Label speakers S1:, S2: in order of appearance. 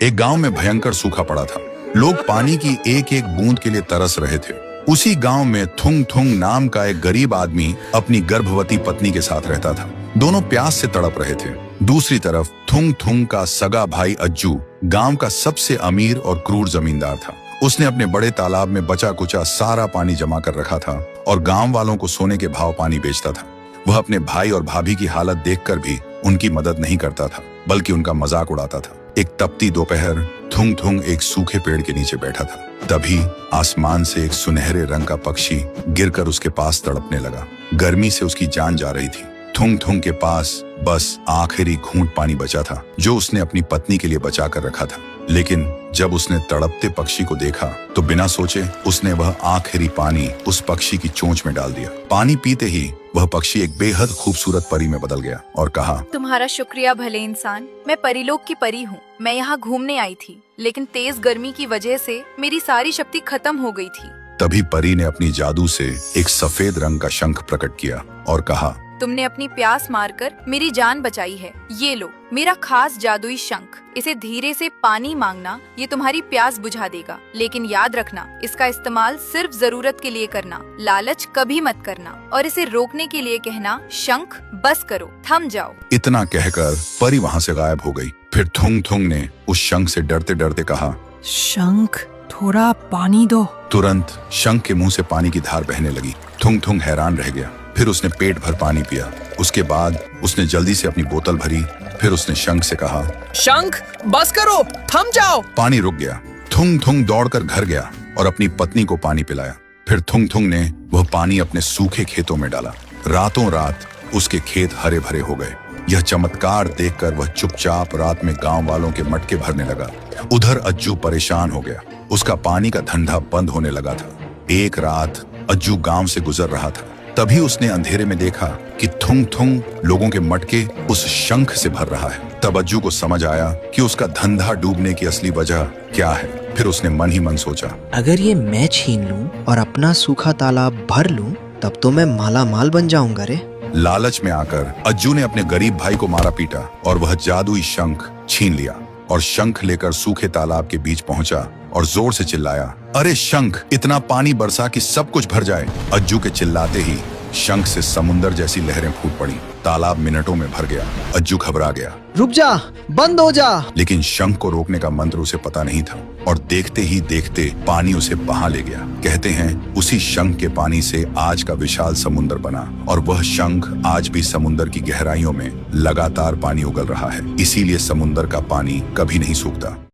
S1: एक गांव में भयंकर सूखा पड़ा था। लोग पानी की एक एक बूंद के लिए तरस रहे थे। उसी गांव में थुंग थुंग नाम का एक गरीब आदमी अपनी गर्भवती पत्नी के साथ रहता था। दोनों प्यास से तड़प रहे थे। दूसरी तरफ थुंग थुंग का सगा भाई अज्जू गांव का सबसे अमीर और क्रूर जमींदार था। उसने अपने बड़े तालाब में बचा कुचा सारा पानी जमा कर रखा था और गांव वालों को सोने के भाव पानी बेचता था। वह अपने भाई और भाभी की हालत देखकर भी उनकी मदद नहीं करता था, बल्कि उनका मजाक उड़ाता था। एक तपती दोपहर थुंग थुंग एक सूखे पेड़ के नीचे बैठा था। तभी आसमान से एक सुनहरे रंग का पक्षी गिरकर उसके पास तड़पने लगा। गर्मी से उसकी जान जा रही थी। थुंग थुंग के पास बस आखिरी घूंट पानी बचा था, जो उसने अपनी पत्नी के लिए बचा कर रखा था। लेकिन जब उसने तड़पते पक्षी को देखा तो बिना सोचे उसने वह आखिरी पानी उस पक्षी की चोंच में डाल दिया। पानी पीते ही वह पक्षी एक बेहद खूबसूरत परी में बदल गया और कहा,
S2: तुम्हारा शुक्रिया भले इंसान। मैं परीलोक की परी हूँ। मैं यहाँ घूमने आई थी, लेकिन तेज गर्मी की वजह से मेरी सारी शक्ति खत्म हो गई थी।
S1: तभी परी ने अपनी जादू से एक सफेद रंग का शंख प्रकट किया और कहा,
S2: तुमने अपनी प्यास मारकर मेरी जान बचाई है। ये लो मेरा खास जादुई शंख। इसे धीरे से पानी मांगना, ये तुम्हारी प्यास बुझा देगा। लेकिन याद रखना, इसका इस्तेमाल सिर्फ जरूरत के लिए करना, लालच कभी मत करना। और इसे रोकने के लिए कहना, शंख बस करो, थम जाओ।
S1: इतना कहकर परी वहाँ से गायब हो गई। फिर थुंग थुंग ने उस शंख से डरते डरते कहा,
S3: शंख थोड़ा पानी दो।
S1: तुरंत शंख के मुंह से पानी की धार बहने लगी। थुंग थुंग हैरान रह गया। फिर उसने पेट भर पानी पिया। उसके बाद उसने जल्दी से अपनी बोतल भरी। फिर उसने शंख से कहा,
S3: शंख बस करो, थम जाओ।
S1: पानी रुक गया। थुंग थुंग दौड़कर घर गया और अपनी पत्नी को पानी पिलाया। फिर थुंग थुंग ने वह पानी अपने सूखे खेतों में डाला। रातों रात उसके खेत हरे भरे हो गए। यह चमत्कार देखकर वह चुपचाप रात में गांव वालों के मटके भरने लगा। उधर अज्जू परेशान हो गया। उसका पानी का धंधा बंद होने लगा था। एक रात अज्जू गांव से गुजर रहा था। तभी उसने अंधेरे में देखा कि थुंग थुंग लोगों के मटके उस शंख से भर रहा है। तब अज्जू को समझ आया कि उसका धंधा डूबने की असली वजह क्या है। फिर उसने मन ही मन सोचा,
S4: अगर ये मैं छीन लूं और अपना सूखा तालाब भर लूं, तब तो मैं माला माल बन जाऊंगा रे।
S1: लालच में आकर अज्जू ने अपने गरीब भाई को मारा पीटा और वह जादुई शंख छीन लिया और शंख लेकर सूखे तालाब के बीच पहुंचा और जोर से चिल्लाया, अरे शंख, इतना पानी बरसा कि सब कुछ भर जाए। अज्जू के चिल्लाते ही शंख से समुंदर जैसी लहरें फूट पड़ी। तालाब मिनटों में भर गया। अज्जू घबरा गया।
S4: रुक जा, बंद हो जा।
S1: लेकिन शंख को रोकने का मंत्र उसे पता नहीं था और देखते ही देखते पानी उसे बहा ले गया। कहते हैं उसी शंख के पानी से आज का विशाल समुंदर बना और वह शंख आज भी समुंदर की गहराइयों में लगातार पानी उगल रहा है। इसीलिए समुंदर का पानी कभी नहीं सूखता।